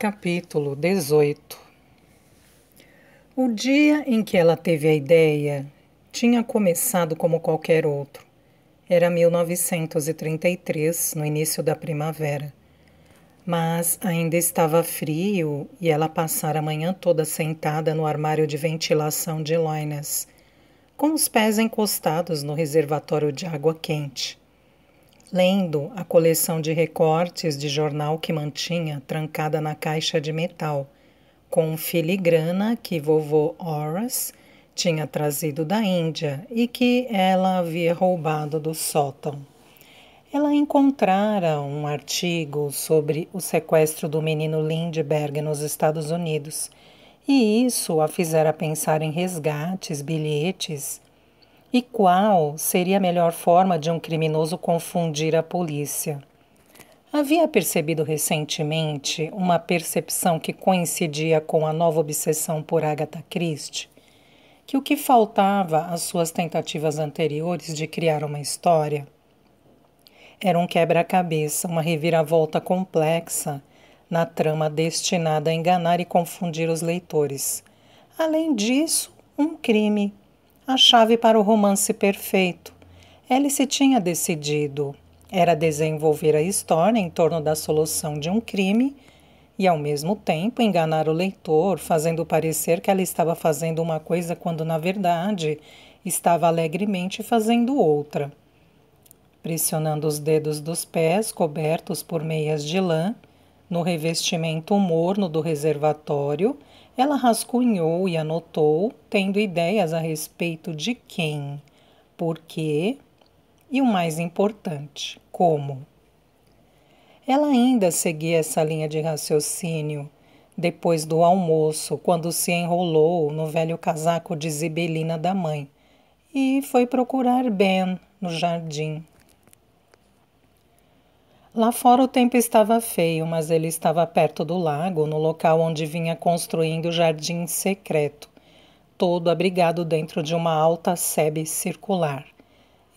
Capítulo 18. O dia em que ela teve a ideia tinha começado como qualquer outro. Era 1933, no início da primavera. Mas ainda estava frio e ela passara a manhã toda sentada no armário de ventilação de Loyness, com os pés encostados no reservatório de água quente, lendo a coleção de recortes de jornal que mantinha trancada na caixa de metal, com filigrana que vovô Horace tinha trazido da Índia e que ela havia roubado do sótão. Ela encontrara um artigo sobre o sequestro do menino Lindbergh nos Estados Unidos, e isso a fizera pensar em resgates, bilhetes. E qual seria a melhor forma de um criminoso confundir a polícia? Havia percebido recentemente uma percepção que coincidia com a nova obsessão por Agatha Christie, que o que faltava às suas tentativas anteriores de criar uma história era um quebra-cabeça, uma reviravolta complexa na trama destinada a enganar e confundir os leitores. Além disso, um crime. A chave para o romance perfeito. Alice tinha decidido. Era desenvolver a história em torno da solução de um crime e, ao mesmo tempo, enganar o leitor, fazendo parecer que ela estava fazendo uma coisa quando, na verdade, estava alegremente fazendo outra. Pressionando os dedos dos pés, cobertos por meias de lã, no revestimento morno do reservatório, ela rascunhou e anotou, tendo ideias a respeito de quem, por quê e, o mais importante, como. Ela ainda seguia essa linha de raciocínio depois do almoço, quando se enrolou no velho casaco de zibelina da mãe e foi procurar Ben no jardim. Lá fora o tempo estava feio, mas ele estava perto do lago, no local onde vinha construindo o jardim secreto, todo abrigado dentro de uma alta sebe circular.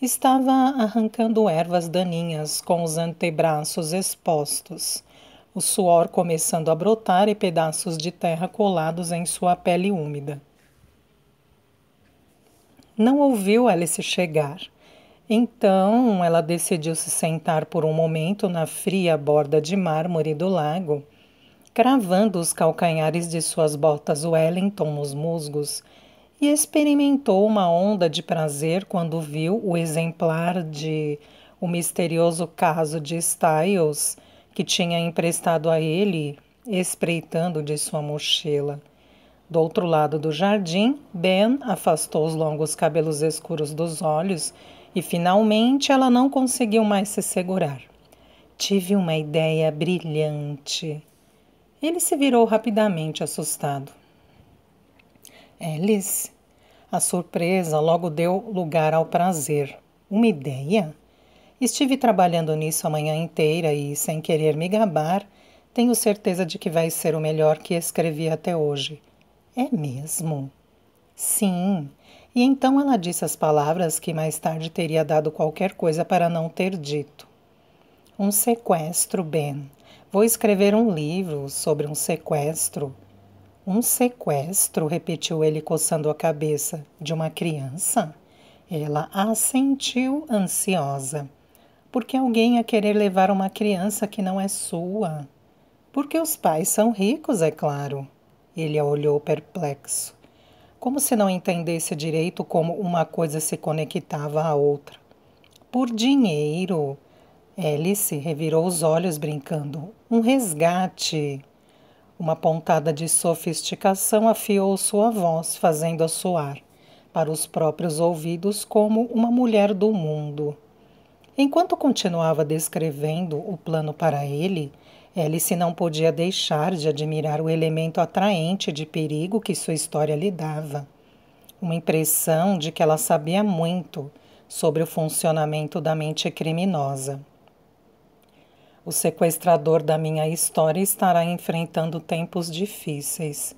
Estava arrancando ervas daninhas com os antebraços expostos, o suor começando a brotar e pedaços de terra colados em sua pele úmida. Não ouviu Alice chegar. Então, ela decidiu se sentar por um momento na fria borda de mármore do lago, cravando os calcanhares de suas botas Wellington nos musgos, e experimentou uma onda de prazer quando viu o exemplar de O Misterioso Caso de Styles, que tinha emprestado a ele, espreitando de sua mochila. Do outro lado do jardim, Ben afastou os longos cabelos escuros dos olhos e, finalmente, ela não conseguiu mais se segurar. Tive uma ideia brilhante. Ele se virou rapidamente, assustado. Alice, a surpresa logo deu lugar ao prazer. Uma ideia? Estive trabalhando nisso a manhã inteira e, sem querer me gabar, tenho certeza de que vai ser o melhor que escrevi até hoje. É mesmo? Sim. E então ela disse as palavras que mais tarde teria dado qualquer coisa para não ter dito. Um sequestro, Ben. Vou escrever um livro sobre um sequestro. Um sequestro, repetiu ele coçando a cabeça. De uma criança? Ela assentiu ansiosa. Por que alguém ia querer levar uma criança que não é sua? Porque os pais são ricos, é claro. Ele a olhou perplexo, como se não entendesse direito como uma coisa se conectava à outra. Por dinheiro. Alice revirou os olhos brincando. Um resgate. Uma pontada de sofisticação afiou sua voz, fazendo-a soar, para os próprios ouvidos, como uma mulher do mundo. Enquanto continuava descrevendo o plano para ele, Alice não podia deixar de admirar o elemento atraente de perigo que sua história lhe dava. Uma impressão de que ela sabia muito sobre o funcionamento da mente criminosa. O sequestrador da minha história estará enfrentando tempos difíceis.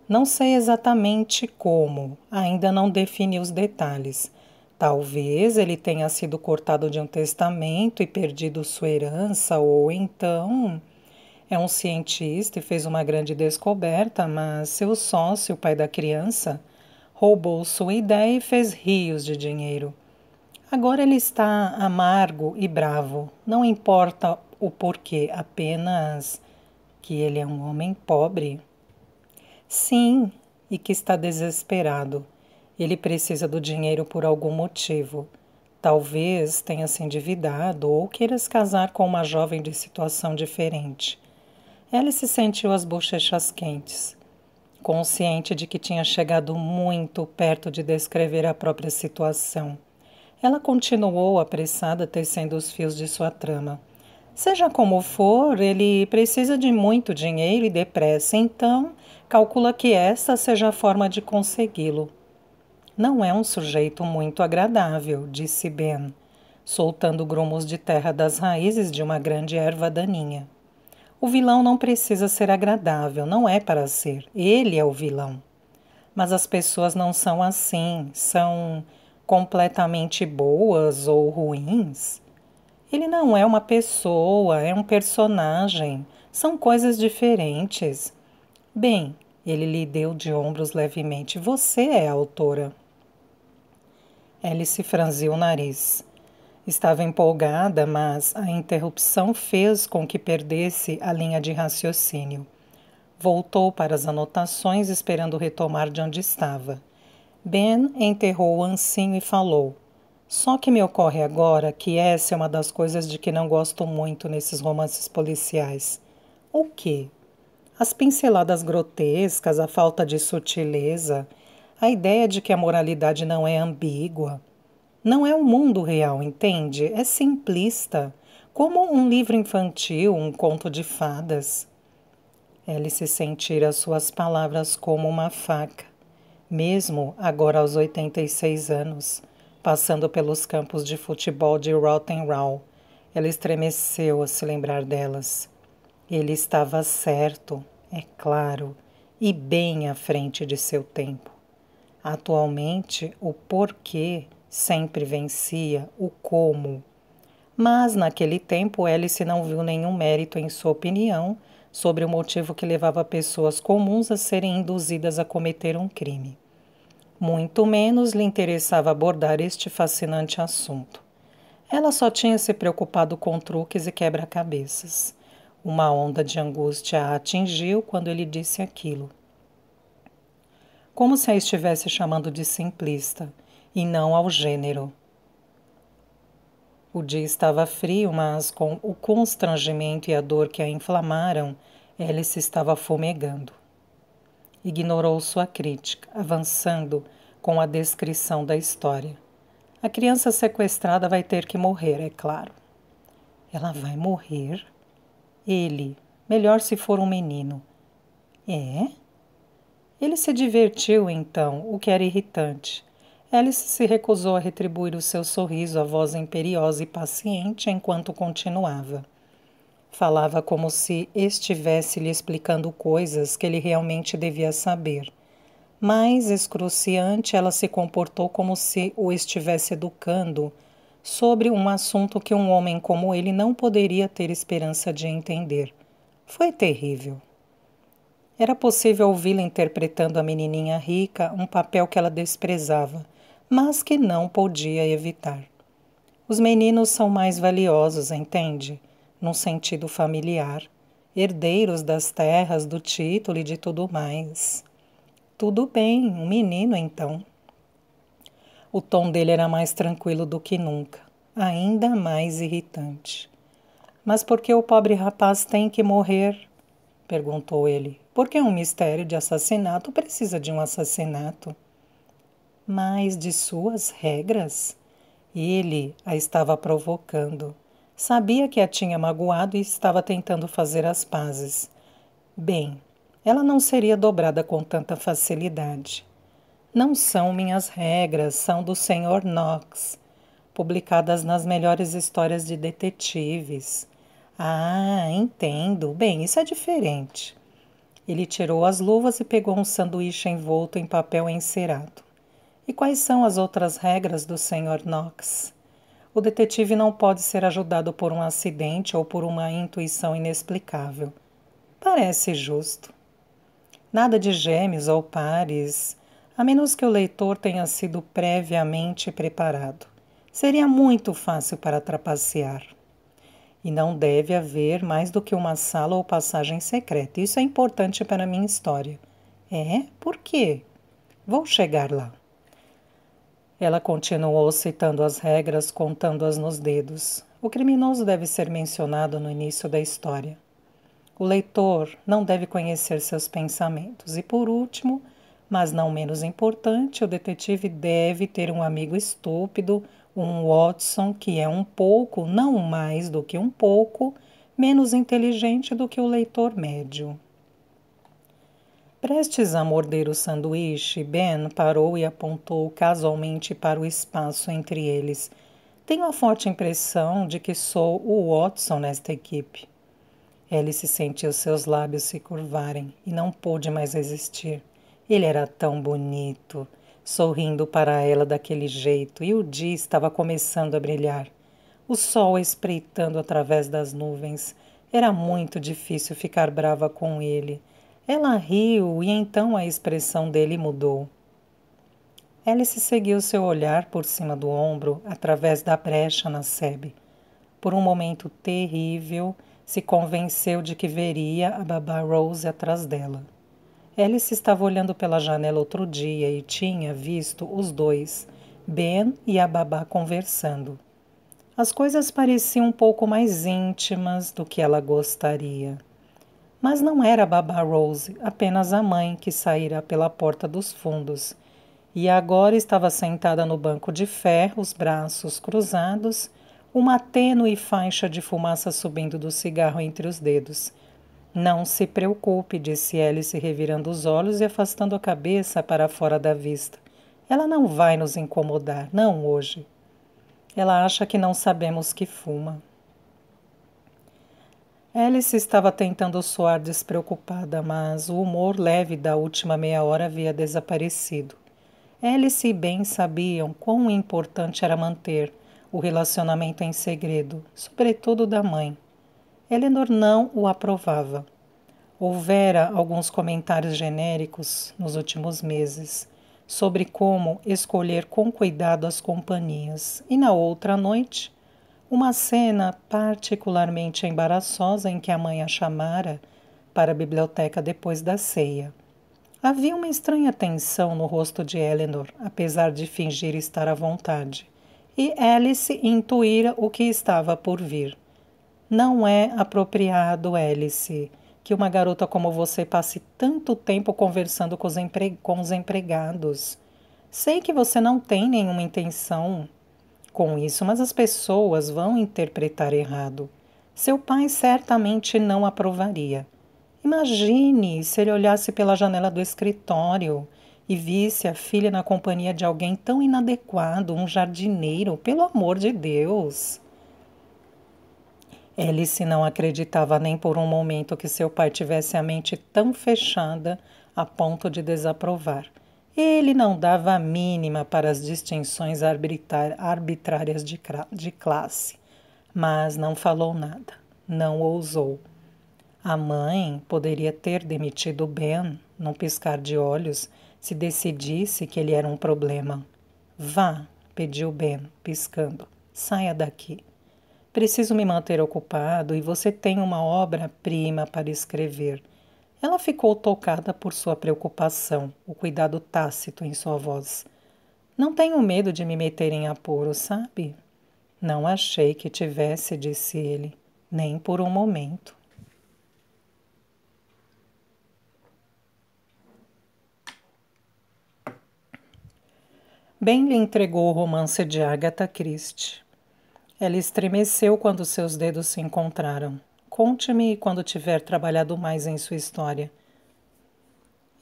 Não sei exatamente como, ainda não defini os detalhes. Talvez ele tenha sido cortado de um testamento e perdido sua herança, ou então... É um cientista e fez uma grande descoberta, mas seu sócio, o pai da criança, roubou sua ideia e fez rios de dinheiro. Agora ele está amargo e bravo. Não importa o porquê, apenas que ele é um homem pobre. Sim, e que está desesperado. Ele precisa do dinheiro por algum motivo. Talvez tenha se endividado ou queira se casar com uma jovem de situação diferente. Alice sentiu as bochechas quentes, consciente de que tinha chegado muito perto de descrever a própria situação. Ela continuou apressada tecendo os fios de sua trama. Seja como for, ele precisa de muito dinheiro e depressa, então calcula que esta seja a forma de consegui-lo. Não é um sujeito muito agradável, disse Ben, soltando grumos de terra das raízes de uma grande erva daninha. O vilão não precisa ser agradável, não é para ser. Ele é o vilão. Mas as pessoas não são assim, são completamente boas ou ruins. Ele não é uma pessoa, é um personagem. São coisas diferentes. Bem, ele lhe deu de ombros levemente. Você é a autora. Alice franziu o nariz. Estava empolgada, mas a interrupção fez com que perdesse a linha de raciocínio. Voltou para as anotações, esperando retomar de onde estava. Ben enterrou o ancinho e falou: Só que me ocorre agora que essa é uma das coisas de que não gosto muito nesses romances policiais. O quê? As pinceladas grotescas, a falta de sutileza, a ideia de que a moralidade não é ambígua. Não é o mundo real, entende? É simplista, como um livro infantil, um conto de fadas. Alice sentira suas palavras como uma faca. Mesmo agora aos 86 anos, passando pelos campos de futebol de Rotten Row, ela estremeceu a se lembrar delas. Ele estava certo, é claro, e bem à frente de seu tempo. Atualmente, o porquê sempre vencia o como. Mas, naquele tempo, Alice não viu nenhum mérito em sua opinião sobre o motivo que levava pessoas comuns a serem induzidas a cometer um crime. Muito menos lhe interessava abordar este fascinante assunto. Ela só tinha se preocupado com truques e quebra-cabeças. Uma onda de angústia a atingiu quando ele disse aquilo. Como se a estivesse chamando de simplista, e não ao gênero. O dia estava frio, mas com o constrangimento e a dor que a inflamaram, Alice estava fumegando. Ignorou sua crítica, avançando com a descrição da história. A criança sequestrada vai ter que morrer, é claro. Ela vai morrer? Ele, melhor se for um menino. É? Ele se divertiu, então, o que era irritante. Alice se recusou a retribuir o seu sorriso à voz imperiosa e paciente enquanto continuava. Falava como se estivesse lhe explicando coisas que ele realmente devia saber. Mais excruciante, ela se comportou como se o estivesse educando sobre um assunto que um homem como ele não poderia ter esperança de entender. Foi terrível. Era possível ouvi-la interpretando a menininha rica, um papel que ela desprezava, mas que não podia evitar. Os meninos são mais valiosos, entende? Num sentido familiar, herdeiros das terras, do título e de tudo mais. Tudo bem, um menino então. O tom dele era mais tranquilo do que nunca, ainda mais irritante. Mas por que o pobre rapaz tem que morrer? Perguntou ele. Porque um mistério de assassinato precisa de um assassinato. Mas de suas regras? Ele a estava provocando. Sabia que a tinha magoado e estava tentando fazer as pazes. Bem, ela não seria dobrada com tanta facilidade. Não são minhas regras, são do Sr. Knox, publicadas nas melhores histórias de detetives. Ah, entendo. Bem, isso é diferente. Ele tirou as luvas e pegou um sanduíche envolto em papel encerado. E quais são as outras regras do Sr. Knox? O detetive não pode ser ajudado por um acidente ou por uma intuição inexplicável. Parece justo. Nada de gêmeos ou pares, a menos que o leitor tenha sido previamente preparado. Seria muito fácil para trapacear. E não deve haver mais do que uma sala ou passagem secreta. Isso é importante para a minha história. É? Por quê? Vou chegar lá. Ela continuou citando as regras, contando-as nos dedos. O criminoso deve ser mencionado no início da história. O leitor não deve conhecer seus pensamentos. E por último, mas não menos importante, o detetive deve ter um amigo estúpido, um Watson que é um pouco, não mais do que um pouco, menos inteligente do que o leitor médio. Prestes a morder o sanduíche, Ben parou e apontou casualmente para o espaço entre eles. Tenho a forte impressão de que sou o Watson nesta equipe. Alice sentiu seus lábios se curvarem e não pôde mais resistir. Ele era tão bonito, sorrindo para ela daquele jeito, e o dia estava começando a brilhar. O sol espreitando através das nuvens. Era muito difícil ficar brava com ele. Ela riu e então a expressão dele mudou. Alice seguiu seu olhar por cima do ombro, através da brecha na sebe. Por um momento terrível, se convenceu de que veria a babá Rose atrás dela. Alice estava olhando pela janela outro dia e tinha visto os dois, Ben e a babá, conversando. As coisas pareciam um pouco mais íntimas do que ela gostaria. Mas não era a babá Rose, apenas a mãe que saíra pela porta dos fundos. E agora estava sentada no banco de ferro, os braços cruzados, uma tênue faixa de fumaça subindo do cigarro entre os dedos. Não se preocupe, disse Alice, revirando os olhos e afastando a cabeça para fora da vista. Ela não vai nos incomodar, não hoje. Ela acha que não sabemos que fuma. Alice estava tentando soar despreocupada, mas o humor leve da última meia hora havia desaparecido. Alice e Ben sabiam quão importante era manter o relacionamento em segredo, sobretudo da mãe. Eleanor não o aprovava. Houvera alguns comentários genéricos nos últimos meses sobre como escolher com cuidado as companhias, e na outra noite, uma cena particularmente embaraçosa em que a mãe a chamara para a biblioteca depois da ceia. Havia uma estranha tensão no rosto de Eleanor, apesar de fingir estar à vontade, e Alice intuíra o que estava por vir. Não é apropriado, Alice, que uma garota como você passe tanto tempo conversando com os empregados. Sei que você não tem nenhuma intenção com isso, mas as pessoas vão interpretar errado. Seu pai certamente não aprovaria. Imagine se ele olhasse pela janela do escritório e visse a filha na companhia de alguém tão inadequado, um jardineiro, pelo amor de Deus. Alice não acreditava nem por um momento que seu pai tivesse a mente tão fechada a ponto de desaprovar. Ele não dava a mínima para as distinções arbitrárias de classe, mas não falou nada, não ousou. A mãe poderia ter demitido Ben, num piscar de olhos, se decidisse que ele era um problema. Vá, pediu Ben, piscando. Saia daqui. Preciso me manter ocupado e você tem uma obra-prima para escrever. Ela ficou tocada por sua preocupação, o cuidado tácito em sua voz. Não tenho medo de me meter em apuro, sabe? Não achei que tivesse, disse ele, nem por um momento. Ben lhe entregou o romance de Agatha Christie. Ela estremeceu quando seus dedos se encontraram. Conte-me quando tiver trabalhado mais em sua história.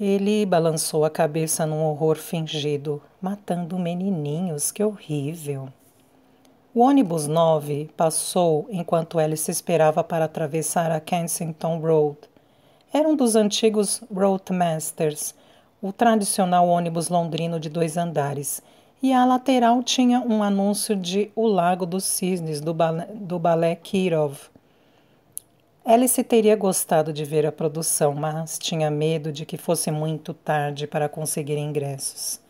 Ele balançou a cabeça num horror fingido. Matando menininhos, que horrível. O ônibus 9 passou enquanto Alice esperava para atravessar a Kensington Road. Era um dos antigos Roadmasters, o tradicional ônibus londrino de 2 andares, e à lateral tinha um anúncio de O Lago dos Cisnes, do balé Kirov. Alice teria gostado de ver a produção, mas tinha medo de que fosse muito tarde para conseguir ingressos.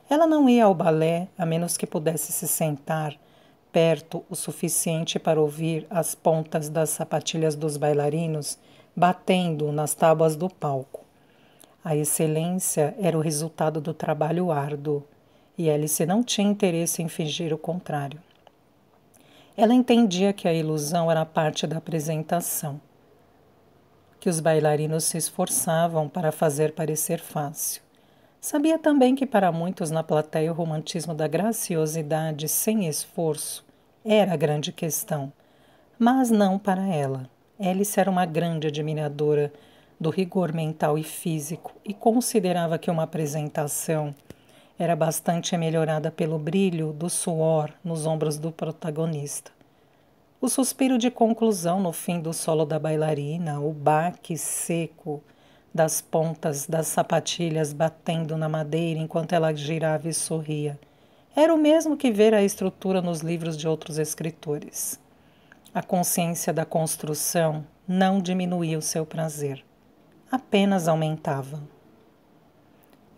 Ela não ia ao balé a menos que pudesse se sentar perto o suficiente para ouvir as pontas das sapatilhas dos bailarinos batendo nas tábuas do palco. A excelência era o resultado do trabalho árduo, e Alice não tinha interesse em fingir o contrário. Ela entendia que a ilusão era parte da apresentação, que os bailarinos se esforçavam para fazer parecer fácil. Sabia também que para muitos na plateia o romantismo da graciosidade sem esforço era a grande questão, mas não para ela. Alice era uma grande admiradora do rigor mental e físico e considerava que uma apresentação era bastante melhorada pelo brilho do suor nos ombros do protagonista. O suspiro de conclusão no fim do solo da bailarina, o baque seco das pontas das sapatilhas batendo na madeira enquanto ela girava e sorria. Era o mesmo que ver a estrutura nos livros de outros escritores. A consciência da construção não diminuía o seu prazer, apenas aumentava.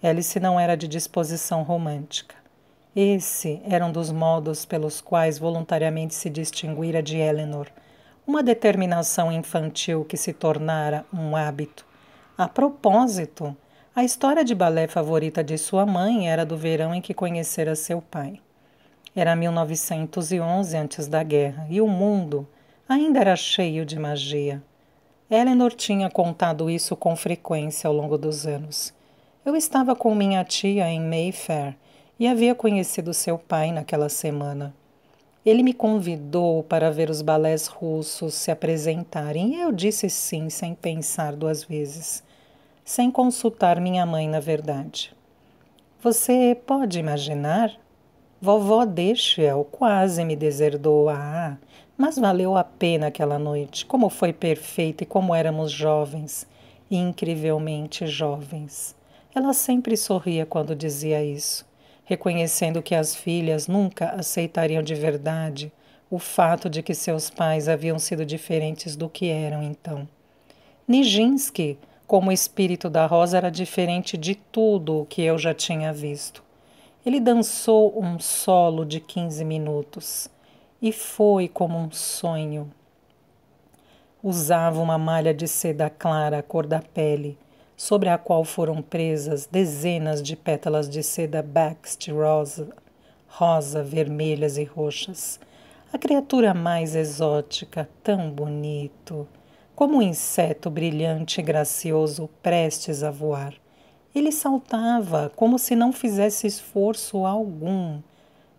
Alice não era de disposição romântica. Esse era um dos modos pelos quais voluntariamente se distinguira de Eleanor, uma determinação infantil que se tornara um hábito. A propósito, a história de balé favorita de sua mãe era do verão em que conhecera seu pai. Era 1911, antes da guerra, e o mundo ainda era cheio de magia. Eleanor tinha contado isso com frequência ao longo dos anos. Eu estava com minha tia em Mayfair e havia conhecido seu pai naquela semana. Ele me convidou para ver os balés russos se apresentarem e eu disse sim, sem pensar duas vezes. Sem consultar minha mãe, na verdade. Você pode imaginar? Vovó Deschel quase me deserdou. Mas valeu a pena aquela noite. Como foi perfeita e como éramos jovens. Incrivelmente jovens. Ela sempre sorria quando dizia isso, reconhecendo que as filhas nunca aceitariam de verdade o fato de que seus pais haviam sido diferentes do que eram então. Nijinsky, como o espírito da Rosa, era diferente de tudo o que eu já tinha visto. Ele dançou um solo de 15 minutos e foi como um sonho. Usava uma malha de seda clara, cor da pele, sobre a qual foram presas dezenas de pétalas de seda Bakst rosa, vermelhas e roxas. A criatura mais exótica, tão bonito, como um inseto brilhante e gracioso prestes a voar. Ele saltava como se não fizesse esforço algum,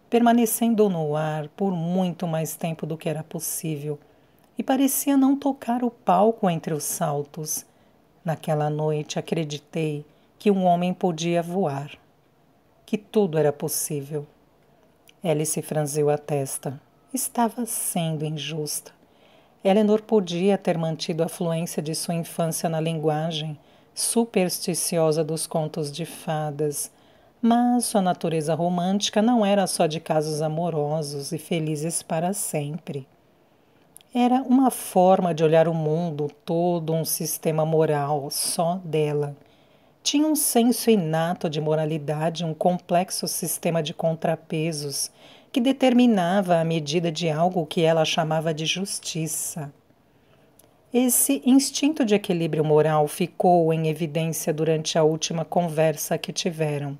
permanecendo no ar por muito mais tempo do que era possível, e parecia não tocar o palco entre os saltos. Naquela noite acreditei que um homem podia voar, que tudo era possível. Alice franziu a testa. Estava sendo injusta. Eleanor podia ter mantido a fluência de sua infância na linguagem supersticiosa dos contos de fadas, mas sua natureza romântica não era só de casos amorosos e felizes para sempre. Era uma forma de olhar o mundo, todo um sistema moral só dela. Tinha um senso inato de moralidade, um complexo sistema de contrapesos que determinava a medida de algo que ela chamava de justiça. Esse instinto de equilíbrio moral ficou em evidência durante a última conversa que tiveram.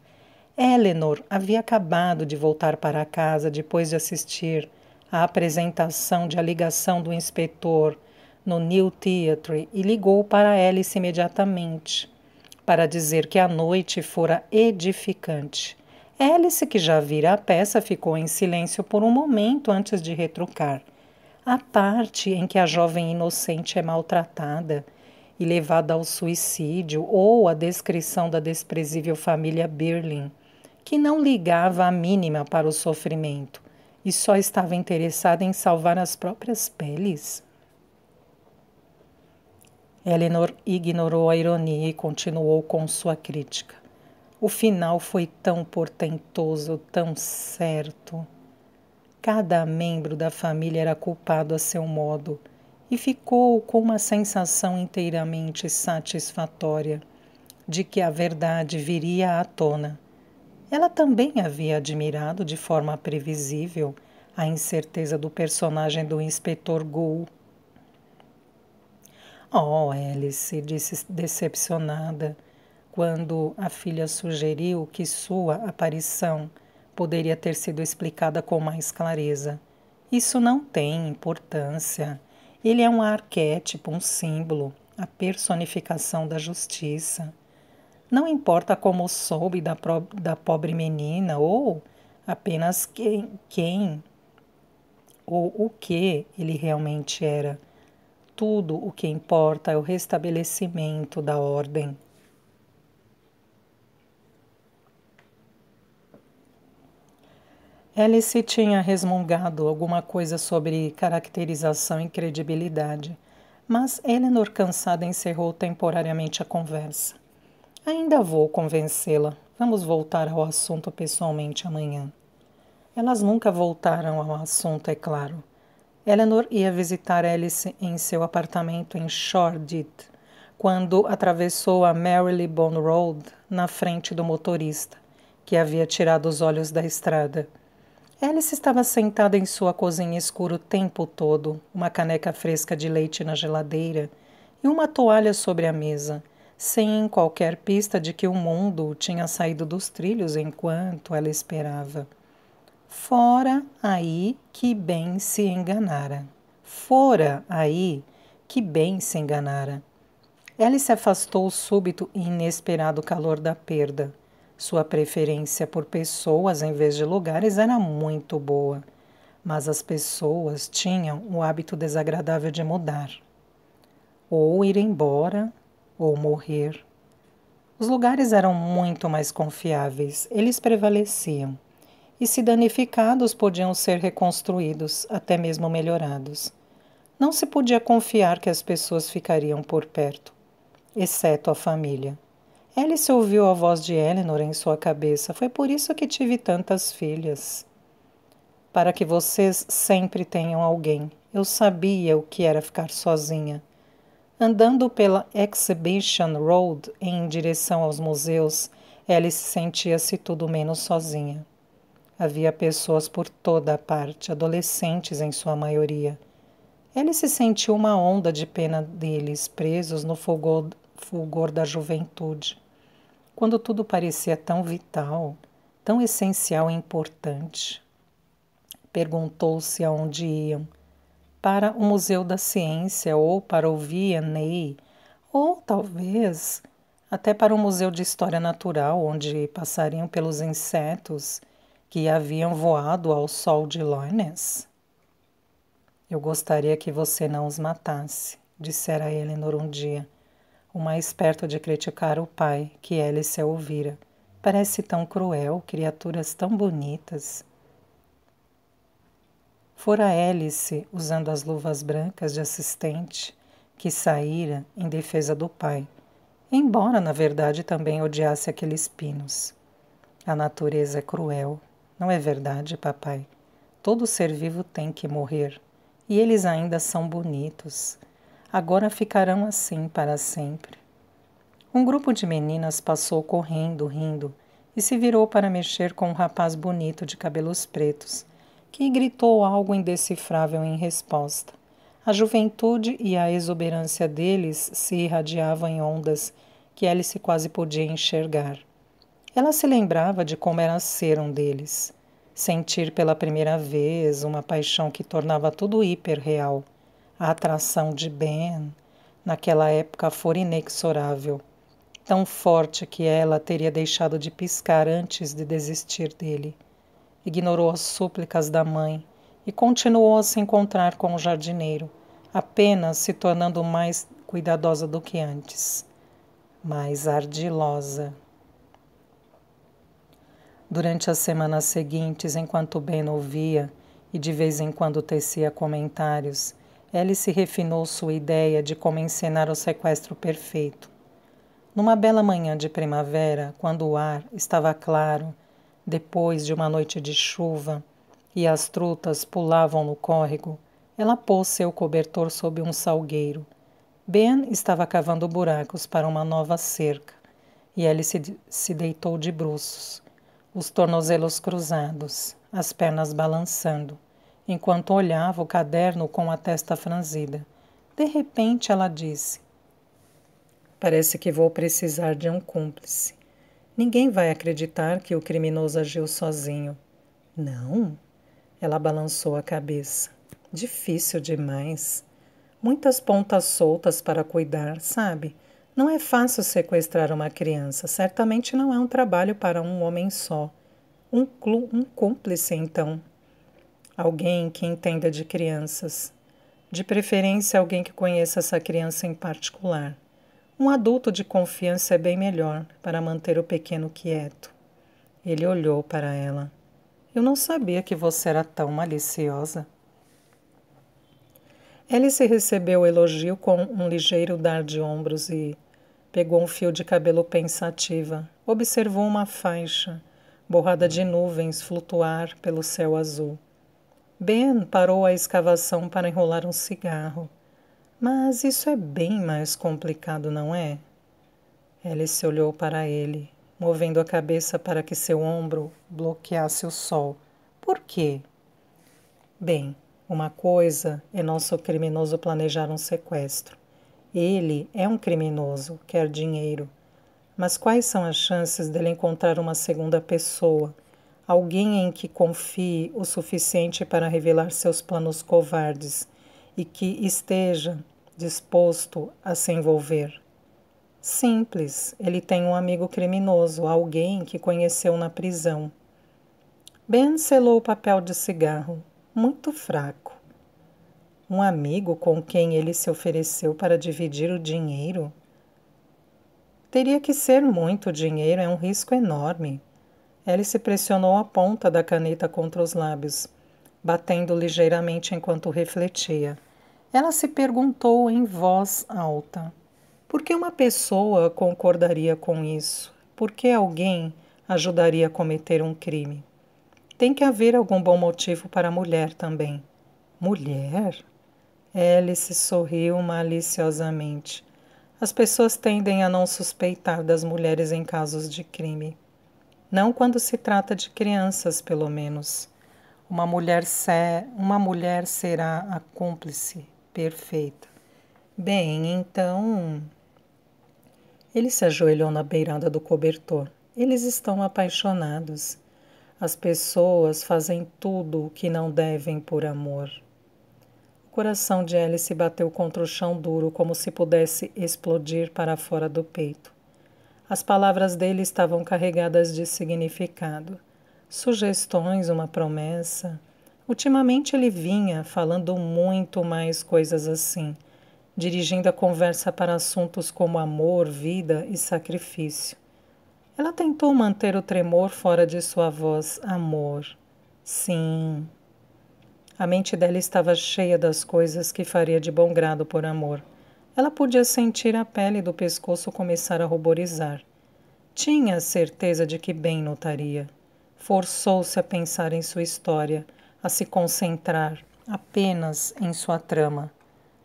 Eleanor havia acabado de voltar para casa depois de assistir à apresentação de A Ligação do Inspetor no New Theatre e ligou para Alice imediatamente para dizer que a noite fora edificante. Alice, que já vira a peça, ficou em silêncio por um momento antes de retrucar. A parte em que a jovem inocente é maltratada e levada ao suicídio, ou a descrição da desprezível família Birling, que não ligava a mínima para o sofrimento e só estava interessada em salvar as próprias peles. Eleanor ignorou a ironia e continuou com sua crítica. O final foi tão portentoso, tão certo. Cada membro da família era culpado a seu modo, e ficou com uma sensação inteiramente satisfatória de que a verdade viria à tona. Ela também havia admirado de forma previsível a incerteza do personagem do inspetor Gould. Oh, Alice, disse decepcionada, quando a filha sugeriu que sua aparição poderia ter sido explicada com mais clareza. Isso não tem importância. Ele é um arquétipo, um símbolo, a personificação da justiça. Não importa como soube da pobre menina ou apenas quem ou o que ele realmente era. Tudo o que importa é o restabelecimento da ordem. Alice tinha resmungado alguma coisa sobre caracterização e credibilidade, mas Eleanor, cansada, encerrou temporariamente a conversa. Ainda vou convencê-la. Vamos voltar ao assunto pessoalmente amanhã. Elas nunca voltaram ao assunto, é claro. Eleanor ia visitar Alice em seu apartamento em Shoreditch, quando atravessou a Marylebone Road na frente do motorista, que havia tirado os olhos da estrada. Alice estava sentada em sua cozinha escura o tempo todo, uma caneca fresca de leite na geladeira e uma toalha sobre a mesa, sem qualquer pista de que o mundo tinha saído dos trilhos enquanto ela esperava. Fora aí que bem se enganara. Fora aí que bem se enganara. Alice afastou o súbito e inesperado calor da perda. Sua preferência por pessoas em vez de lugares era muito boa, mas as pessoas tinham o hábito desagradável de mudar. Ou ir embora, ou morrer. Os lugares eram muito mais confiáveis, eles prevaleciam. E se danificados, podiam ser reconstruídos, até mesmo melhorados. Não se podia confiar que as pessoas ficariam por perto, exceto a família. Alice ouviu a voz de Eleanor em sua cabeça. Foi por isso que tive tantas filhas. Para que vocês sempre tenham alguém. Eu sabia o que era ficar sozinha. Andando pela Exhibition Road em direção aos museus, Alice sentia-se tudo menos sozinha. Havia pessoas por toda a parte, adolescentes em sua maioria. Alice sentiu uma onda de pena deles, presos no fulgor da juventude. Quando tudo parecia tão vital, tão essencial e importante. Perguntou-se aonde iam. Para o Museu da Ciência, ou para o V&A, ou talvez até para o Museu de História Natural, onde passariam pelos insetos que haviam voado ao sol de Loines. Eu gostaria que você não os matasse, dissera Eleanor um dia, o mais perto de criticar o pai, que Alice ouvira. Parece tão cruel, criaturas tão bonitas. Fora Alice, usando as luvas brancas de assistente, que saíra em defesa do pai, embora na verdade também odiasse aqueles pinos. A natureza é cruel. Não é verdade, papai? Todo ser vivo tem que morrer. E eles ainda são bonitos. Agora ficarão assim para sempre. Um grupo de meninas passou correndo, rindo, e se virou para mexer com um rapaz bonito de cabelos pretos, que gritou algo indecifrável em resposta. A juventude e a exuberância deles se irradiavam em ondas que Alice quase podia enxergar. Ela se lembrava de como era ser um deles. Sentir pela primeira vez uma paixão que tornava tudo hiperreal. A atração de Ben, naquela época, fora inexorável. Tão forte que ela teria deixado de piscar antes de desistir dele. Ignorou as súplicas da mãe e continuou a se encontrar com o jardineiro, apenas se tornando mais cuidadosa do que antes. Mais ardilosa. Durante as semanas seguintes, enquanto Ben ouvia e de vez em quando tecia comentários, Alice refinou sua ideia de como encenar o sequestro perfeito. Numa bela manhã de primavera, quando o ar estava claro, depois de uma noite de chuva, e as trutas pulavam no córrego, Ela pôs seu cobertor sob um salgueiro. Ben estava cavando buracos para uma nova cerca, e Alice se deitou de bruços, os tornozelos cruzados, as pernas balançando, enquanto olhava o caderno com a testa franzida. De repente ela disse: "Parece que vou precisar de um cúmplice. Ninguém vai acreditar que o criminoso agiu sozinho." "Não?" Ela balançou a cabeça. "Difícil demais. Muitas pontas soltas para cuidar, sabe? Não é fácil sequestrar uma criança. Certamente não é um trabalho para um homem só. Um cúmplice, então. Alguém que entenda de crianças. De preferência, alguém que conheça essa criança em particular. Um adulto de confiança é bem melhor para manter o pequeno quieto." Ele olhou para ela. "Eu não sabia que você era tão maliciosa." Alice recebeu o elogio com um ligeiro dar de ombros e pegou um fio de cabelo pensativa. Observou uma faixa, borrada de nuvens, flutuar pelo céu azul. Ben parou a escavação para enrolar um cigarro. "Mas isso é bem mais complicado, não é?" Alice olhou para ele, movendo a cabeça para que seu ombro bloqueasse o sol. "Por quê?" "Bem, uma coisa é nosso criminoso planejar um sequestro. Ele é um criminoso, quer dinheiro. Mas quais são as chances dele encontrar uma segunda pessoa, alguém em que confie o suficiente para revelar seus planos covardes e que esteja disposto a se envolver?" "Simples, ele tem um amigo criminoso, alguém que conheceu na prisão." Ben selou o papel de cigarro. Muito fraco. Um amigo com quem ele se ofereceu para dividir o dinheiro? Teria que ser muito dinheiro, é um risco enorme. Alice pressionou a ponta da caneta contra os lábios, batendo ligeiramente enquanto refletia. Ela se perguntou em voz alta: por que uma pessoa concordaria com isso? Por que alguém ajudaria a cometer um crime? Tem que haver algum bom motivo para a mulher também. Mulher? Alice sorriu maliciosamente. As pessoas tendem a não suspeitar das mulheres em casos de crime. Não quando se trata de crianças, pelo menos. Uma mulher será a cúmplice perfeita. Bem, então... Ele se ajoelhou na beirada do cobertor. Eles estão apaixonados. As pessoas fazem tudo o que não devem por amor. O coração de Alice bateu contra o chão duro, como se pudesse explodir para fora do peito. As palavras dele estavam carregadas de significado. Sugestões, uma promessa. Ultimamente ele vinha falando muito mais coisas assim, dirigindo a conversa para assuntos como amor, vida e sacrifício. Ela tentou manter o tremor fora de sua voz. Amor. Sim. A mente dela estava cheia das coisas que faria de bom grado por amor. Ela podia sentir a pele do pescoço começar a ruborizar. Tinha a certeza de que Ben notaria. Forçou-se a pensar em sua história, a se concentrar apenas em sua trama.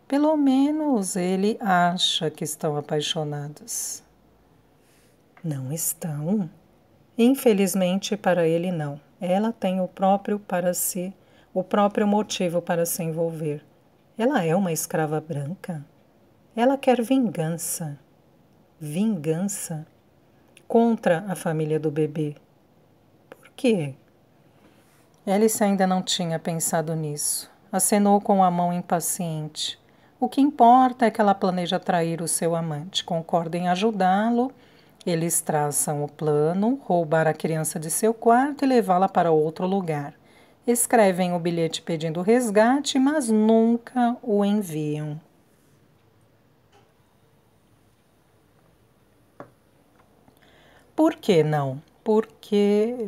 Pelo menos ele acha que estão apaixonados. Não estão? Infelizmente para ele não. Ela tem o próprio motivo para se envolver. Ela é uma escrava branca. Ela quer vingança. Vingança contra a família do bebê. Por quê? Alice ainda não tinha pensado nisso. Acenou com a mão impaciente. O que importa é que ela planeja trair o seu amante. Concorda em ajudá-lo. Eles traçam o plano, roubar a criança de seu quarto e levá-la para outro lugar. Escrevem o bilhete pedindo resgate, mas nunca o enviam. Por que não? Porque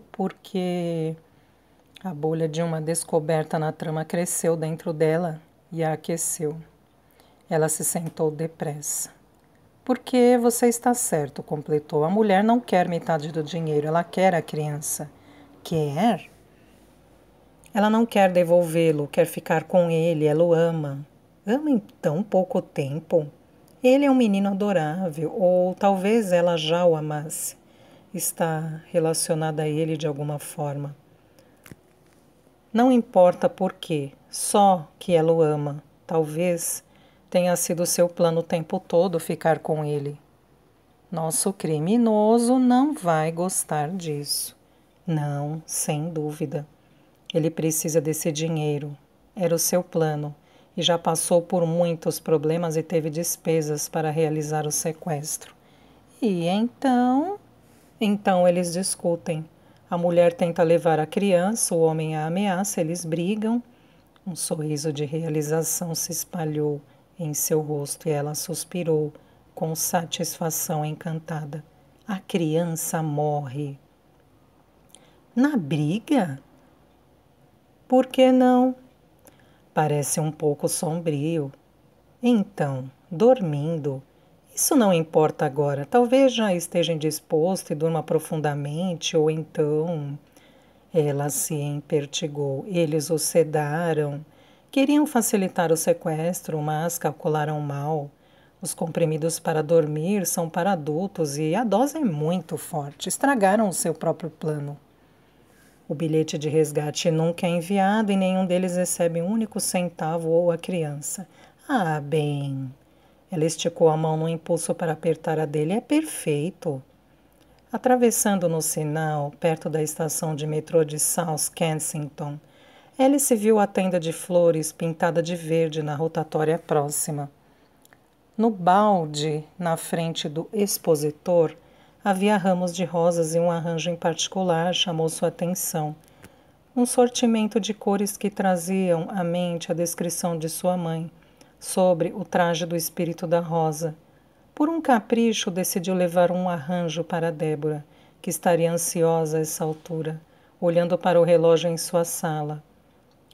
a bolha de uma descoberta na trama cresceu dentro dela e a aqueceu. Ela se sentou depressa. Porque você está certo, completou. A mulher não quer metade do dinheiro, ela quer a criança. Quer? Ela não quer devolvê-lo, quer ficar com ele, ela o ama. Ama em tão pouco tempo? Ele é um menino adorável, ou talvez ela já o amasse. Está relacionada a ele de alguma forma. Não importa por quê, só que ela o ama. Talvez tenha sido seu plano o tempo todo ficar com ele. Nosso criminoso não vai gostar disso. Não, sem dúvida. Ele precisa desse dinheiro. Era o seu plano e já passou por muitos problemas e teve despesas para realizar o sequestro. E então? Então eles discutem. A mulher tenta levar a criança, o homem a ameaça, eles brigam. Um sorriso de realização se espalhou em seu rosto e ela suspirou com satisfação encantada. A criança morre. Na briga? Por que não? Parece um pouco sombrio. Então, dormindo. Isso não importa agora. Talvez já esteja indisposto e durma profundamente, ou então. Ela se empertigou. Eles o sedaram. Queriam facilitar o sequestro, mas calcularam mal. Os comprimidos para dormir são para adultos e a dose é muito forte. Estragaram o seu próprio plano. O bilhete de resgate nunca é enviado e nenhum deles recebe um único centavo ou a criança. Ah, bem. Ela esticou a mão no impulso para apertar a dele. É perfeito. Atravessando no sinal, perto da estação de metrô de South Kensington, Alice viu a tenda de flores pintada de verde na rotatória próxima. No balde, na frente do expositor, havia ramos de rosas e um arranjo em particular chamou sua atenção. Um sortimento de cores que traziam à mente a descrição de sua mãe sobre o traje do espírito da rosa. Por um capricho, decidiu levar um arranjo para Débora, que estaria ansiosa a essa altura, olhando para o relógio em sua sala.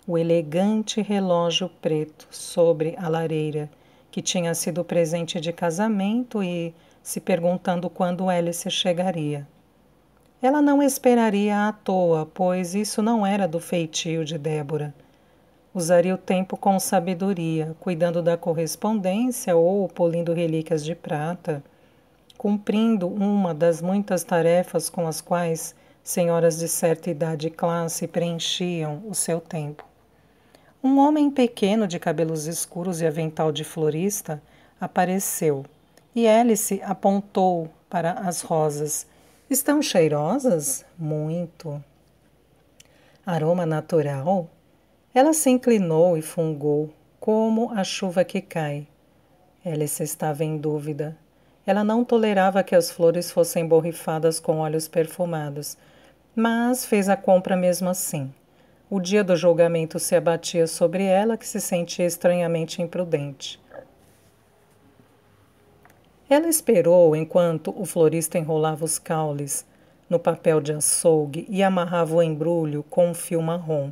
O elegante relógio preto sobre a lareira, que tinha sido presente de casamento, e se perguntando quando Alice chegaria. Ela não esperaria à toa, pois isso não era do feitio de Débora. Usaria o tempo com sabedoria, cuidando da correspondência ou polindo relíquias de prata, cumprindo uma das muitas tarefas com as quais senhoras de certa idade e classe preenchiam o seu tempo. Um homem pequeno de cabelos escuros e avental de florista apareceu, e Alice apontou para as rosas. Estão cheirosas? Muito. Aroma natural? Ela se inclinou e fungou, como a chuva que cai. Alice estava em dúvida. Ela não tolerava que as flores fossem borrifadas com óleos perfumados, mas fez a compra mesmo assim. O dia do julgamento se abatia sobre ela, que se sentia estranhamente imprudente. Ela esperou enquanto o florista enrolava os caules no papel de açougue e amarrava o embrulho com um fio marrom.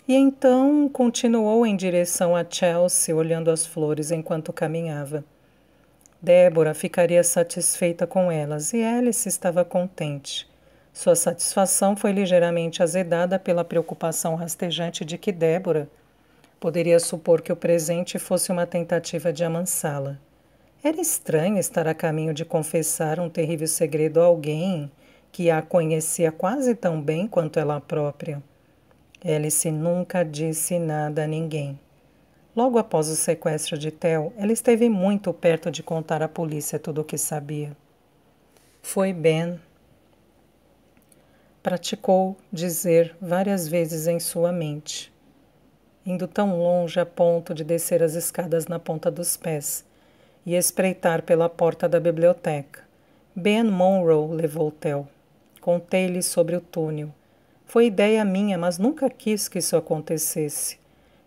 E então continuou em direção a Chelsea, olhando as flores enquanto caminhava. Débora ficaria satisfeita com elas e Alice estava contente. Sua satisfação foi ligeiramente azedada pela preocupação rastejante de que Débora poderia supor que o presente fosse uma tentativa de amansá-la. Era estranho estar a caminho de confessar um terrível segredo a alguém que a conhecia quase tão bem quanto ela própria. Alice nunca disse nada a ninguém. Logo após o sequestro de Theo, ela esteve muito perto de contar à polícia tudo o que sabia. Foi Ben. Praticou dizer várias vezes em sua mente, indo tão longe a ponto de descer as escadas na ponta dos pés e espreitar pela porta da biblioteca. Ben Monroe levou Theo. Contei-lhe sobre o túnel. Foi ideia minha, mas nunca quis que isso acontecesse.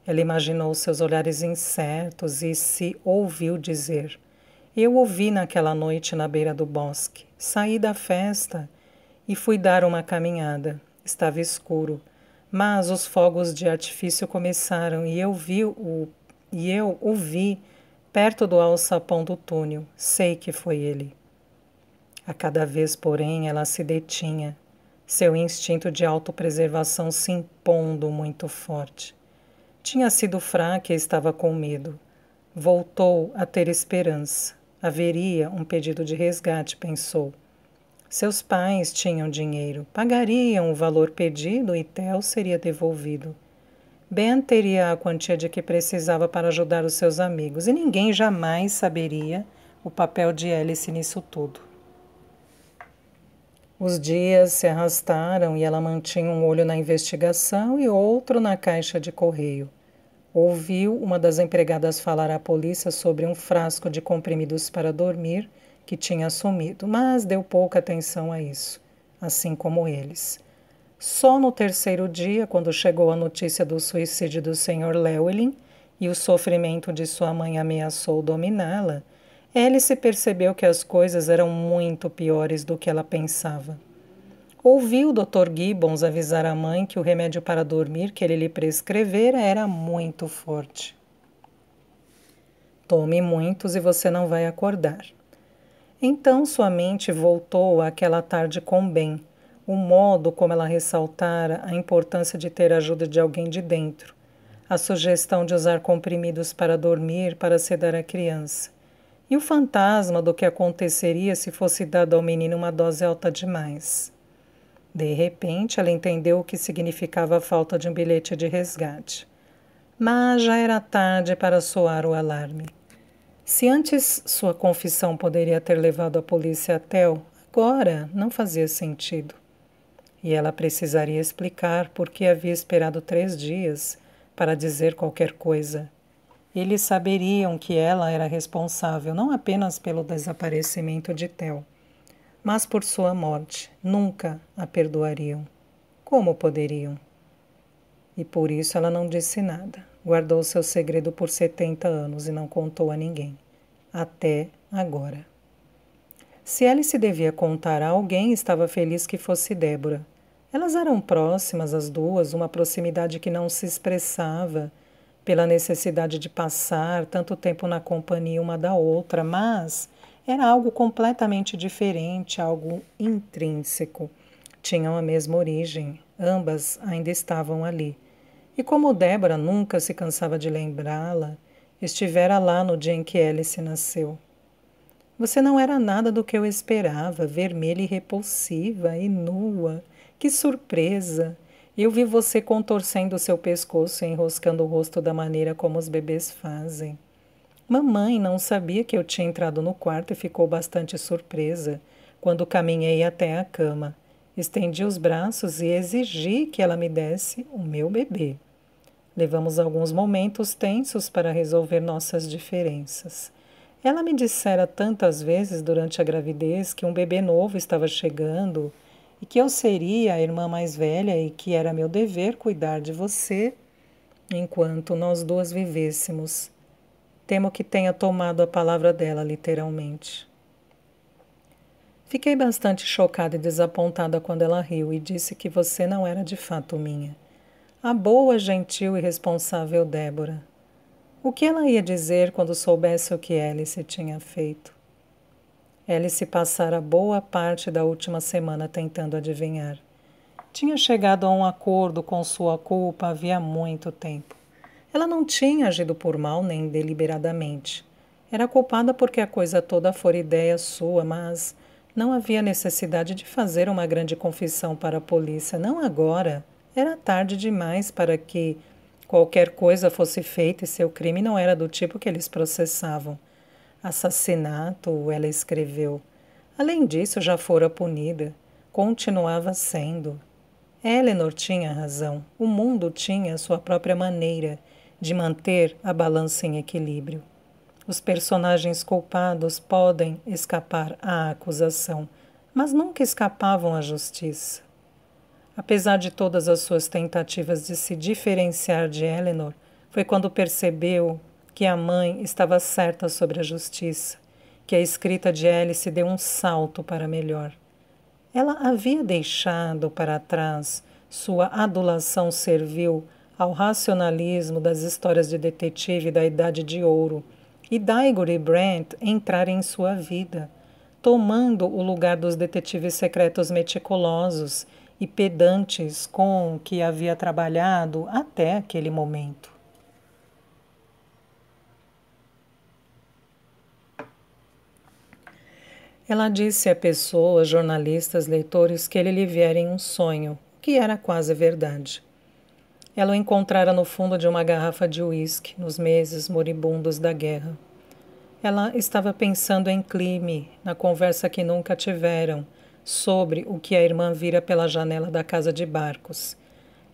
Ela imaginou seus olhares incertos e se ouviu dizer: eu ouvi naquela noite na beira do bosque. Saí da festa e fui dar uma caminhada. Estava escuro, mas os fogos de artifício começaram e eu o vi perto do alçapão do túnel. Sei que foi ele. A cada vez, porém, ela se detinha. seu instinto de autopreservação se impondo muito forte. Tinha sido fraca e estava com medo. Voltou a ter esperança. Haveria um pedido de resgate, pensou. Seus pais tinham dinheiro, pagariam o valor pedido e Theo seria devolvido. Ben teria a quantia de que precisava para ajudar os seus amigos, e ninguém jamais saberia o papel de Alice nisso tudo. Os dias se arrastaram e ela mantinha um olho na investigação e outro na caixa de correio. Ouviu uma das empregadas falar à polícia sobre um frasco de comprimidos para dormir que tinha sumido, mas deu pouca atenção a isso, assim como eles. Só no terceiro dia, quando chegou a notícia do suicídio do Sr. Llewellyn e o sofrimento de sua mãe ameaçou dominá-la, Alice percebeu que as coisas eram muito piores do que ela pensava. Ouviu o Dr. Gibbons avisar a mãe que o remédio para dormir que ele lhe prescrevera era muito forte. Tome muitos e você não vai acordar. Então sua mente voltou àquela tarde com Ben, o modo como ela ressaltara a importância de ter a ajuda de alguém de dentro, a sugestão de usar comprimidos para dormir para sedar a criança, e o fantasma do que aconteceria se fosse dado ao menino uma dose alta demais. De repente, ela entendeu o que significava a falta de um bilhete de resgate. Mas já era tarde para soar o alarme. Se antes sua confissão poderia ter levado a polícia a Theo, agora não fazia sentido. E ela precisaria explicar por que havia esperado 3 dias para dizer qualquer coisa. Eles saberiam que ela era responsável não apenas pelo desaparecimento de Theo, mas por sua morte. Nunca a perdoariam. Como poderiam? E por isso ela não disse nada. Guardou seu segredo por 70 anos e não contou a ninguém. Até agora. Se Alice devia contar a alguém, estava feliz que fosse Débora. Elas eram próximas, as duas, uma proximidade que não se expressava pela necessidade de passar tanto tempo na companhia uma da outra, mas era algo completamente diferente, algo intrínseco. Tinham a mesma origem, ambas ainda estavam ali. E como Débora nunca se cansava de lembrá-la, estivera lá no dia em que Alice nasceu. Você não era nada do que eu esperava, vermelha e repulsiva e nua. Que surpresa! Eu vi você contorcendo seu pescoço e enroscando o rosto da maneira como os bebês fazem. Mamãe não sabia que eu tinha entrado no quarto e ficou bastante surpresa quando caminhei até a cama. Estendi os braços e exigi que ela me desse o meu bebê. Levamos alguns momentos tensos para resolver nossas diferenças. Ela me dissera tantas vezes durante a gravidez que um bebê novo estava chegando e que eu seria a irmã mais velha e que era meu dever cuidar de você enquanto nós duas vivêssemos. Temo que tenha tomado a palavra dela literalmente. Fiquei bastante chocada e desapontada quando ela riu e disse que você não era de fato minha. A boa, gentil e responsável Débora. O que ela ia dizer quando soubesse o que Alice tinha feito? Alice passara boa parte da última semana tentando adivinhar. Tinha chegado a um acordo com sua culpa havia muito tempo. Ela não tinha agido por mal nem deliberadamente. Era culpada porque a coisa toda fora ideia sua, mas não havia necessidade de fazer uma grande confissão para a polícia, não agora. Era tarde demais para que qualquer coisa fosse feita e seu crime não era do tipo que eles processavam. Assassinato, ela escreveu. Além disso, já fora punida. Continuava sendo. Eleanor tinha razão. O mundo tinha a sua própria maneira de manter a balança em equilíbrio. Os personagens culpados podem escapar à acusação, mas nunca escapavam à justiça. Apesar de todas as suas tentativas de se diferenciar de Eleanor, foi quando percebeu que a mãe estava certa sobre a justiça, que a escrita de Alice deu um salto para melhor. Ela havia deixado para trás sua adulação servil ao racionalismo das histórias de detetive da Idade de Ouro, e Diggory e Brent entrarem em sua vida, tomando o lugar dos detetives secretos meticulosos e pedantes com que havia trabalhado até aquele momento. Ela disse a pessoas, jornalistas, leitores, que ele lhe viera em um sonho, que era quase verdade. Ela o encontrara no fundo de uma garrafa de uísque, nos meses moribundos da guerra. Ela estava pensando em Cleme, na conversa que nunca tiveram, sobre o que a irmã vira pela janela da casa de barcos.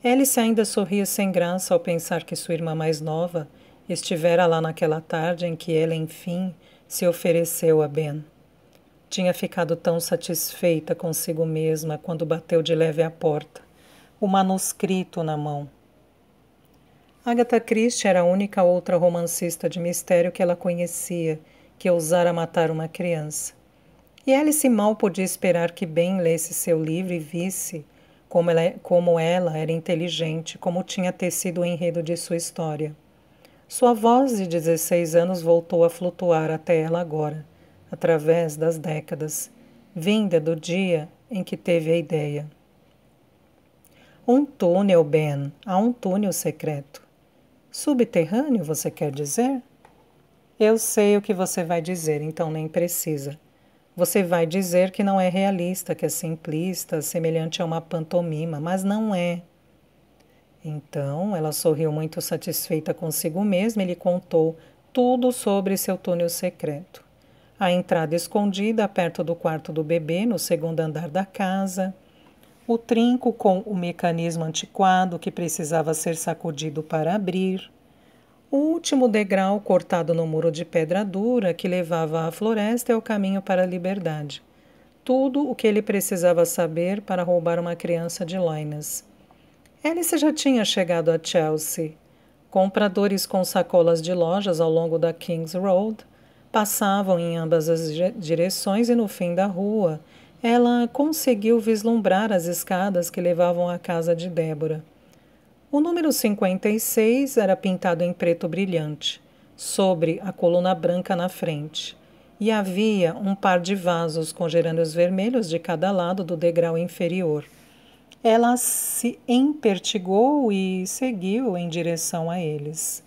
Alice ainda sorria sem graça ao pensar que sua irmã mais nova estivera lá naquela tarde em que ela, enfim, se ofereceu a Ben. Tinha ficado tão satisfeita consigo mesma quando bateu de leve à porta, o manuscrito na mão. Agatha Christie era a única outra romancista de mistério que ela conhecia, que ousara matar uma criança. E Alice mal podia esperar que Ben lesse seu livro e visse como ela era inteligente, como tinha tecido o enredo de sua história. Sua voz de 16 anos voltou a flutuar até ela agora, através das décadas, vinda do dia em que teve a ideia. Um túnel, Ben. Há um túnel secreto. Subterrâneo, você quer dizer? Eu sei o que você vai dizer, então nem precisa. Você vai dizer que não é realista, que é simplista, semelhante a uma pantomima, mas não é. Então, ela sorriu muito satisfeita consigo mesma e lhe contou tudo sobre seu túnel secreto. A entrada escondida perto do quarto do bebê, no segundo andar da casa, o trinco com o mecanismo antiquado que precisava ser sacudido para abrir, o último degrau cortado no muro de pedra dura que levava à floresta e ao caminho para a liberdade. Tudo o que ele precisava saber para roubar uma criança de Loinas. Alice já tinha chegado a Chelsea. Compradores com sacolas de lojas ao longo da King's Road passavam em ambas as direções e no fim da rua ela conseguiu vislumbrar as escadas que levavam à casa de Débora. O número 56 era pintado em preto brilhante, sobre a coluna branca na frente, e havia um par de vasos com gerânios vermelhos de cada lado do degrau inferior. Ela se empertigou e seguiu em direção a eles.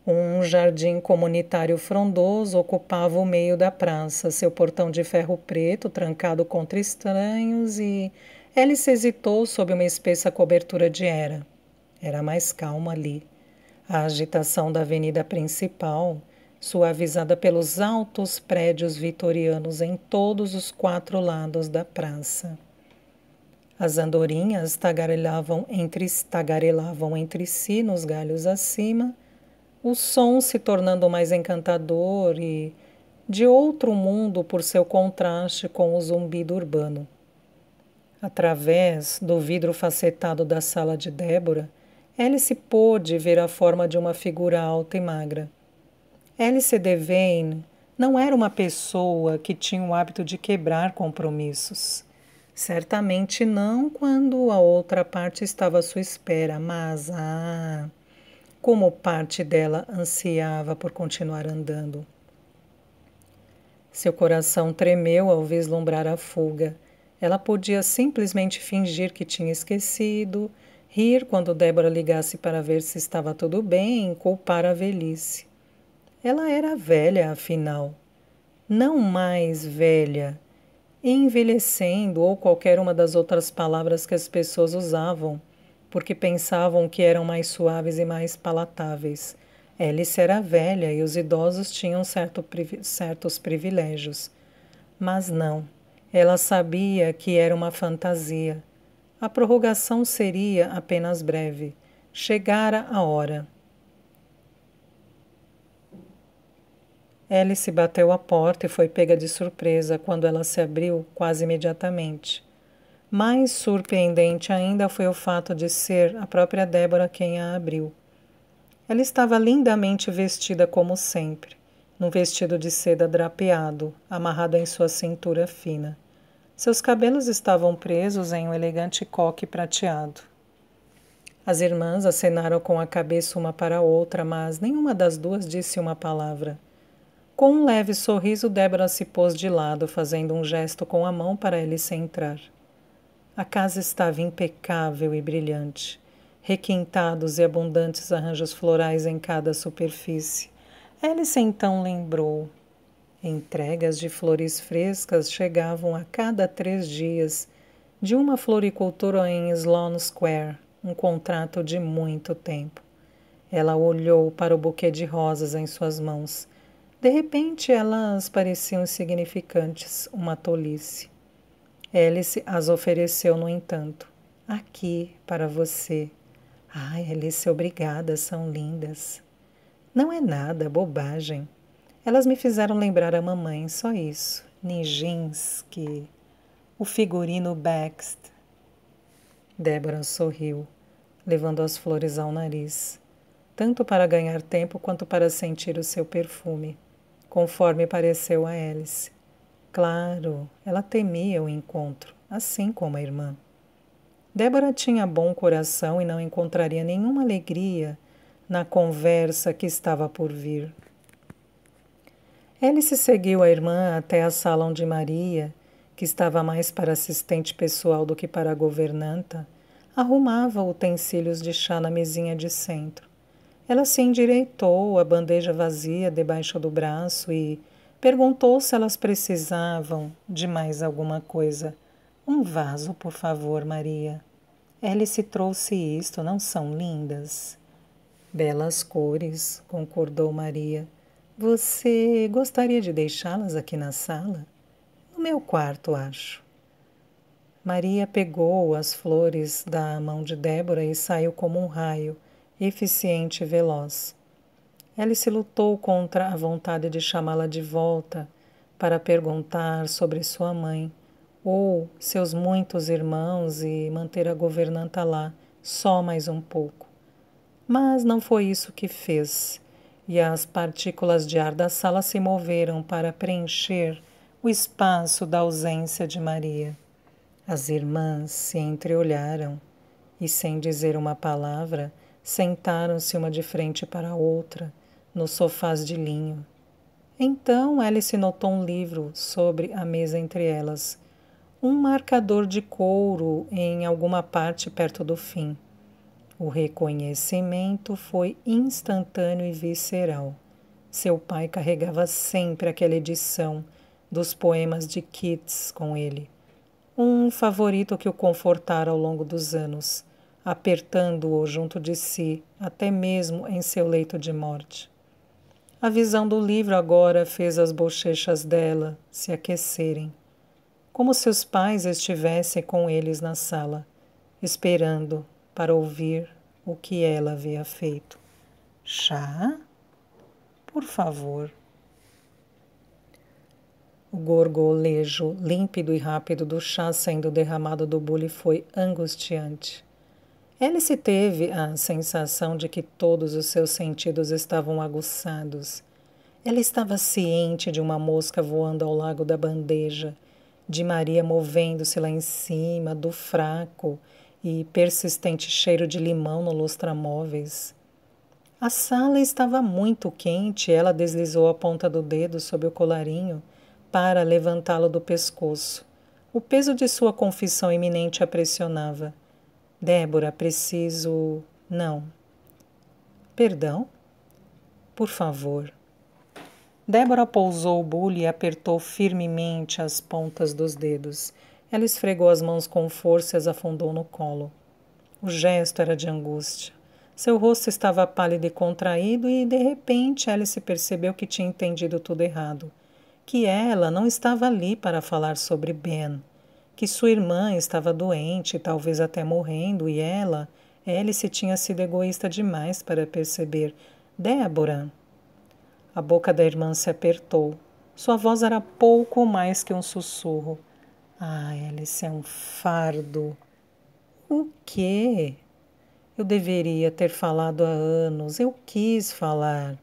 Um jardim comunitário frondoso ocupava o meio da praça, seu portão de ferro preto trancado contra estranhos e Alice hesitou sob uma espessa cobertura de era. Era mais calmo ali. A agitação da avenida principal, suavizada pelos altos prédios vitorianos em todos os 4 lados da praça. As andorinhas tagarelavam entre si nos galhos acima, o som se tornando mais encantador e de outro mundo por seu contraste com o zumbido urbano. Através do vidro facetado da sala de Débora, Alice pôde ver a forma de uma figura alta e magra. Alice Devane não era uma pessoa que tinha o hábito de quebrar compromissos. Certamente não quando a outra parte estava à sua espera, mas como parte dela ansiava por continuar andando. Seu coração tremeu ao vislumbrar a fuga. Ela podia simplesmente fingir que tinha esquecido, rir quando Débora ligasse para ver se estava tudo bem, culpar a velhice. Ela era velha, afinal. Não mais velha, envelhecendo ou qualquer uma das outras palavras que as pessoas usavam, porque pensavam que eram mais suaves e mais palatáveis. Alice era velha e os idosos tinham certos privilégios. Mas não, ela sabia que era uma fantasia. A prorrogação seria apenas breve. Chegara a hora. Alice bateu à porta e foi pega de surpresa quando ela se abriu quase imediatamente. Mais surpreendente ainda foi o fato de ser a própria Débora quem a abriu. Ela estava lindamente vestida como sempre, num vestido de seda drapeado, amarrado em sua cintura fina. Seus cabelos estavam presos em um elegante coque prateado. As irmãs acenaram com a cabeça uma para a outra, mas nenhuma das duas disse uma palavra. Com um leve sorriso, Débora se pôs de lado, fazendo um gesto com a mão para Alice entrar. A casa estava impecável e brilhante, requintados e abundantes arranjos florais em cada superfície. Alice então lembrou. Entregas de flores frescas chegavam a cada 3 dias de uma floricultura em Sloane Square, um contrato de muito tempo. Ela olhou para o buquê de rosas em suas mãos. De repente, elas pareciam insignificantes, uma tolice. Alice as ofereceu, no entanto. Aqui, para você. Ai, Alice, obrigada, são lindas. Não é nada, bobagem. Elas me fizeram lembrar a mamãe, só isso. Nijinsky, o figurino Bext. Débora sorriu, levando as flores ao nariz, tanto para ganhar tempo quanto para sentir o seu perfume, conforme pareceu a Alice. Claro, ela temia o encontro, assim como a irmã. Débora tinha bom coração e não encontraria nenhuma alegria na conversa que estava por vir. Alice seguiu a irmã até a sala onde Maria, que estava mais para assistente pessoal do que para a governanta, arrumava utensílios de chá na mesinha de centro. Ela se endireitou, a bandeja vazia debaixo do braço e perguntou se elas precisavam de mais alguma coisa. Um vaso, por favor, Maria. Alice trouxe isto, não são lindas? Belas cores, concordou Maria. Você gostaria de deixá-las aqui na sala? No meu quarto, acho. Maria pegou as flores da mão de Débora e saiu como um raio, eficiente e veloz. Alice lutou contra a vontade de chamá-la de volta para perguntar sobre sua mãe ou seus muitos irmãos e manter a governanta lá só mais um pouco. Mas não foi isso que fez, e as partículas de ar da sala se moveram para preencher o espaço da ausência de Maria. As irmãs se entreolharam e, sem dizer uma palavra, sentaram-se uma de frente para a outra, nos sofás de linho. Então Alice notou um livro sobre a mesa entre elas, um marcador de couro em alguma parte perto do fim. O reconhecimento foi instantâneo e visceral. Seu pai carregava sempre aquela edição dos poemas de Keats com ele, um favorito que o confortara ao longo dos anos, apertando-o junto de si, até mesmo em seu leito de morte. A visão do livro agora fez as bochechas dela se aquecerem, como se os pais estivessem com eles na sala, esperando para ouvir o que ela havia feito. Chá? Por favor. O gorgolejo límpido e rápido do chá sendo derramado do bule foi angustiante. Alice teve a sensação de que todos os seus sentidos estavam aguçados. Ela estava ciente de uma mosca voando ao largo da bandeja, de Maria movendo-se lá em cima, do fraco e persistente cheiro de limão no lustramóveis. A sala estava muito quente e ela deslizou a ponta do dedo sob o colarinho para levantá-lo do pescoço. O peso de sua confissão iminente a pressionava. Débora, preciso... Não. Perdão? Por favor. Débora pousou o bule e apertou firmemente as pontas dos dedos. Ela esfregou as mãos com força e as afundou no colo. O gesto era de angústia. Seu rosto estava pálido e contraído e, de repente, Alice percebeu que tinha entendido tudo errado. Que ela não estava ali para falar sobre Ben. Que sua irmã estava doente, talvez até morrendo, e ela, Alice, tinha sido egoísta demais para perceber. Débora. A boca da irmã se apertou. Sua voz era pouco mais que um sussurro. Ah, Alice, é um fardo. O quê? Eu deveria ter falado há anos. Eu quis falar.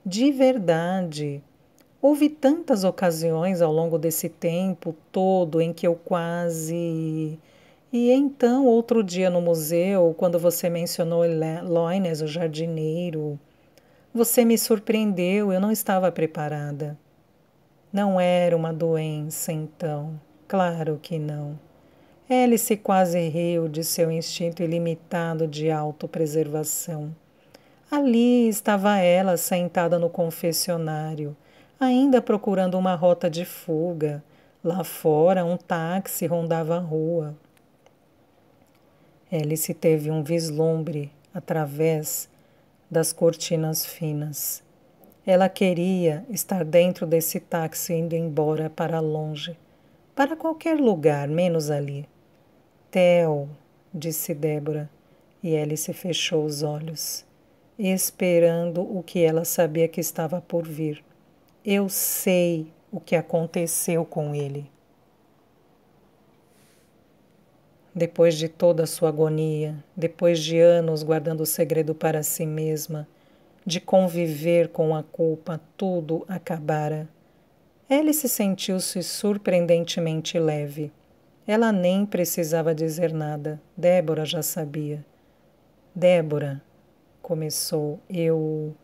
De verdade. Houve tantas ocasiões ao longo desse tempo todo em que eu quase... E então, outro dia no museu, quando você mencionou Loines, o jardineiro, você me surpreendeu, eu não estava preparada. Não era uma doença, então. Claro que não. Alice quase riu de seu instinto ilimitado de autopreservação. Ali estava ela sentada no confessionário, ainda procurando uma rota de fuga. Lá fora, um táxi rondava a rua. Alice teve um vislumbre através das cortinas finas. Ela queria estar dentro desse táxi indo embora para longe, para qualquer lugar, menos ali. Theo, disse Débora, e Alice fechou os olhos, esperando o que ela sabia que estava por vir. Eu sei o que aconteceu com ele. Depois de toda a sua agonia, depois de anos guardando o segredo para si mesma, de conviver com a culpa, tudo acabara. Alice sentiu-se surpreendentemente leve. Ela nem precisava dizer nada. Débora já sabia. Débora, começou, Eu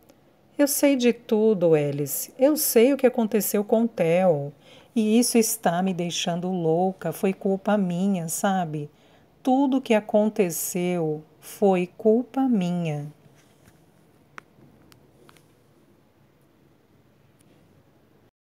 sei de tudo, Alice. Eu sei o que aconteceu com Theo. E isso está me deixando louca. Foi culpa minha, sabe? Tudo o que aconteceu foi culpa minha.